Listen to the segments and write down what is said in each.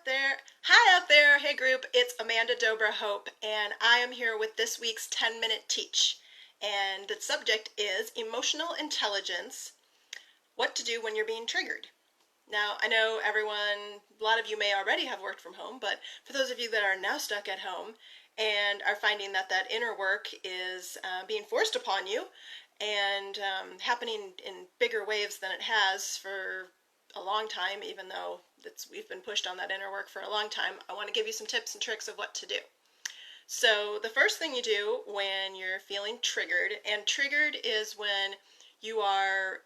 there. Hi out there. Hey group, it's Amanda Dobra Hope, and I am here with this week's 10-minute teach. And the subject is emotional intelligence, what to do when you're being triggered. Now, I know everyone, a lot of you may already have worked from home, but for those of you that are now stuck at home and are finding that inner work is being forced upon you and happening in bigger waves than it has for a long time, even though we've been pushed on that inner work for a long time, I want to give you some tips and tricks of what to do. So the first thing you do when you're feeling triggered, and triggered is when you are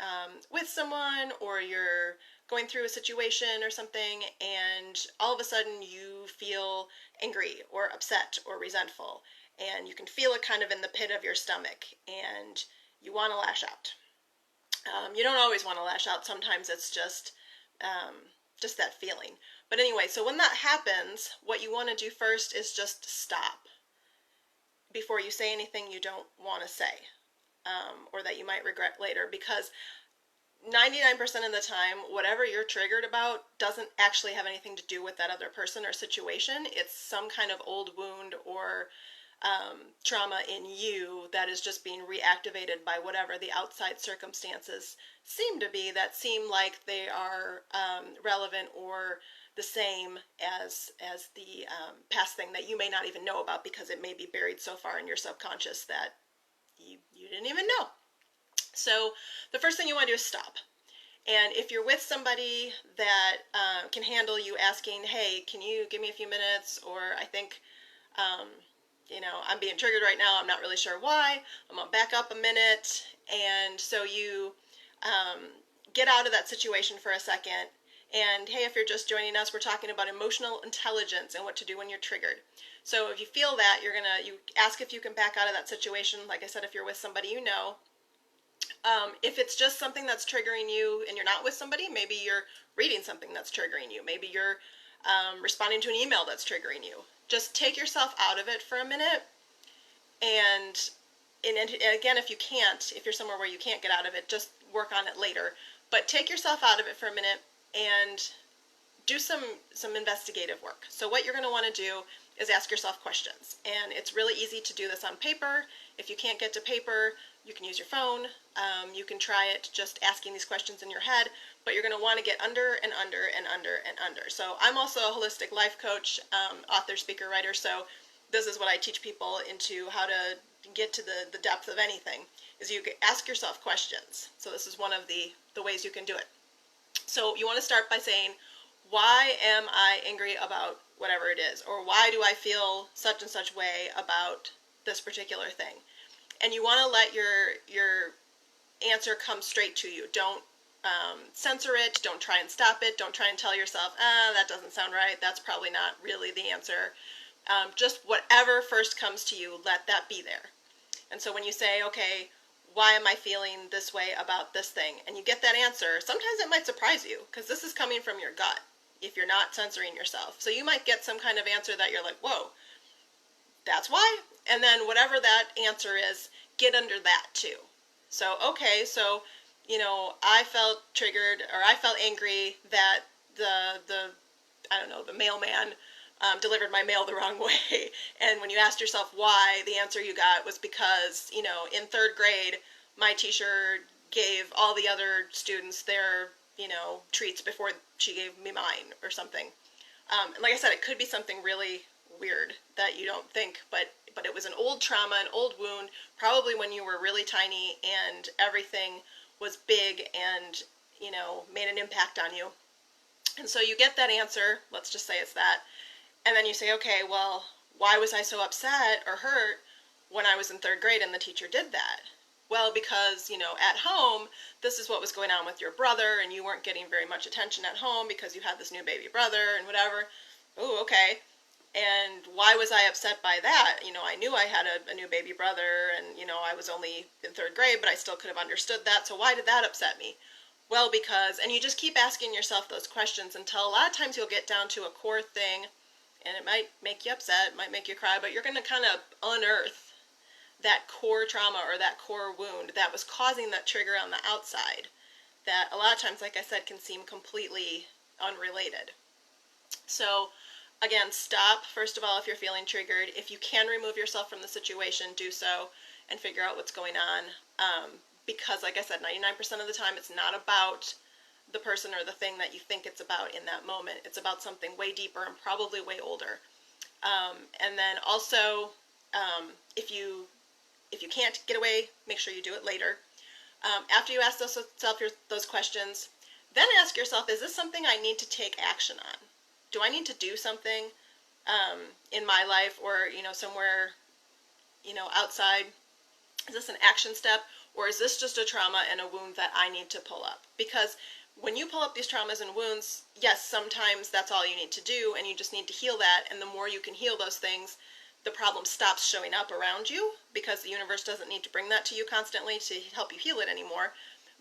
with someone or you're going through a situation or something and all of a sudden you feel angry or upset or resentful, and you can feel it kind of in the pit of your stomach and you want to lash out. You don't always want to lash out. Sometimes it's just that feeling. But anyway, so when that happens, what you want to do first is just stop before you say anything you don't want to say, or that you might regret later, because 99% of the time, whatever you're triggered about doesn't actually have anything to do with that other person or situation. It's some kind of old wound or trauma in you that is just being reactivated by whatever the outside circumstances seem to be, that seem like they are relevant or the same as the past thing that you may not even know about, because it may be buried so far in your subconscious that you didn't even know. So the first thing you want to do is stop. And if you're with somebody that can handle you asking, hey, can you give me a few minutes, or I think I'm being triggered right now, I'm not really sure why, I'm going to back up a minute. And so you get out of that situation for a second. And hey, if you're just joining us, we're talking about emotional intelligence and what to do when you're triggered. So if you feel that, you ask if you can back out of that situation. Like I said, if you're with somebody you know. If it's just something that's triggering you and you're not with somebody, maybe you're reading something that's triggering you. Maybe you're responding to an email that's triggering you. Just take yourself out of it for a minute. And again, if you're somewhere where you can't get out of it, just work on it later. But take yourself out of it for a minute and do some investigative work. So what you're going to want to do is ask yourself questions. And it's really easy to do this on paper. If you can't get to paper, you can use your phone. You can try it just asking these questions in your head, but you're going to want to get under and under and under and under. So I'm also a holistic life coach, author, speaker, writer. So this is what I teach people into how to get to the depth of anything, is you ask yourself questions. So this is one of the ways you can do it. So you want to start by saying, why am I angry about whatever it is? Or why do I feel such and such way about this particular thing? And you want to let your answer come straight to you. Don't censor it. Don't try and stop it. Don't try and tell yourself, that doesn't sound right. That's probably not really the answer. Just whatever first comes to you, let that be there. And so when you say, okay, why am I feeling this way about this thing? And you get that answer, sometimes it might surprise you, because this is coming from your gut if you're not censoring yourself. So you might get some kind of answer that you're like, whoa, that's why? And then whatever that answer is, get under that too. So, okay, so, I felt triggered, or I felt angry that the mailman delivered my mail the wrong way. And when you asked yourself why, the answer you got was because, in third grade, my teacher gave all the other students their, treats before she gave me mine or something. And like I said, it could be something really weird that you don't think, but it was an old trauma, an old wound, probably when you were really tiny and everything was big and, made an impact on you. And so you get that answer, let's just say it's that, and then you say, okay, well, why was I so upset or hurt when I was in third grade and the teacher did that? Well, because, at home, this is what was going on with your brother, and you weren't getting very much attention at home because you had this new baby brother and whatever. Oh, okay. And why was I upset by that? I knew I had a new baby brother, and, I was only in third grade, but I still could have understood that. So why did that upset me? Well, because, and you just keep asking yourself those questions until a lot of times you'll get down to a core thing, and it might make you upset, it might make you cry, but you're going to kind of unearth that core trauma or that core wound that was causing that trigger on the outside that a lot of times, like I said, can seem completely unrelated. So again, stop. First of all, if you're feeling triggered, if you can remove yourself from the situation, do so and figure out what's going on. Because like I said, 99% of the time it's not about the person or the thing that you think it's about in that moment. It's about something way deeper and probably way older. And then also, if you can't get away, make sure you do it later. After you ask those questions, then ask yourself, is this something I need to take action on? Do I need to do something in my life or, somewhere, outside? Is this an action step, or is this just a trauma and a wound that I need to pull up? Because when you pull up these traumas and wounds, yes, sometimes that's all you need to do, and you just need to heal that, and the more you can heal those things, the problem stops showing up around you, because the universe doesn't need to bring that to you constantly to help you heal it anymore.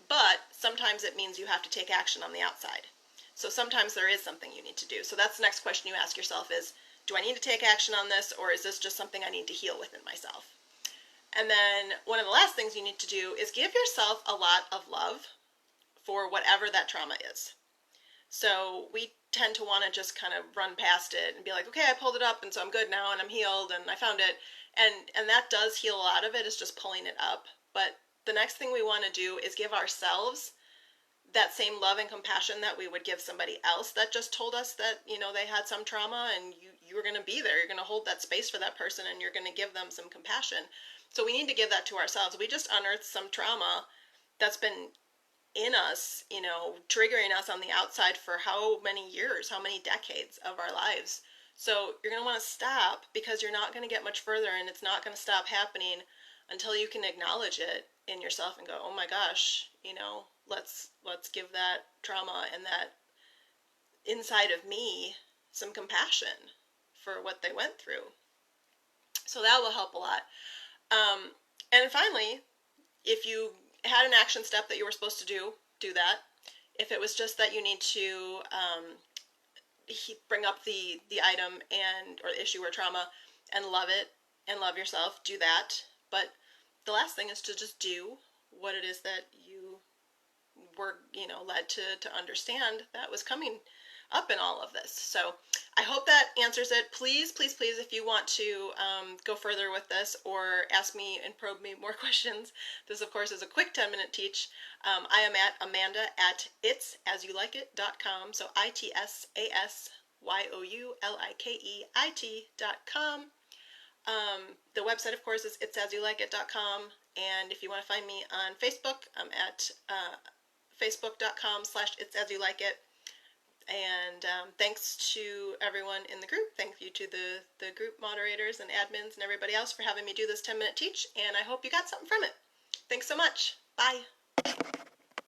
But sometimes it means you have to take action on the outside. So sometimes there is something you need to do. So that's the next question you ask yourself is, do I need to take action on this, or is this just something I need to heal within myself? And then one of the last things you need to do is give yourself a lot of love for whatever that trauma is. So we tend to want to just kind of run past it and be like, okay, I pulled it up and so I'm good now and I'm healed and I found it. And that does heal a lot of it, is just pulling it up. But the next thing we want to do is give ourselves that same love and compassion that we would give somebody else that just told us that, they had some trauma, and you were going to be there. You're going to hold that space for that person, and you're going to give them some compassion. So we need to give that to ourselves. We just unearthed some trauma that's been in us, triggering us on the outside for how many years, how many decades of our lives. So you're going to want to stop, because you're not going to get much further, and it's not going to stop happening until you can acknowledge it in yourself and go, oh my gosh, let's give that trauma and that inside of me some compassion for what they went through. So that will help a lot. And finally, if you had an action step that you were supposed to do that. If it was just that you need to bring up the item or issue or trauma and love it and love yourself, do that. But the last thing is to just do what it is that you were, led to understand that was coming up in all of this. So I hope that answers it. Please, please, please, if you want to go further with this or ask me and probe me more questions, this, of course, is a quick 10-minute teach. I am at Amanda@itsasyoulikeit.com, so ITSASYOULIKEIT.com. The website, of course, is itsasyoulikeit.com, and if you want to find me on Facebook, I'm at facebook.com/itsasyoulikeit. And thanks to everyone in the group. Thank you to the group moderators and admins and everybody else for having me do this 10-minute teach, and I hope you got something from it. Thanks so much. Bye.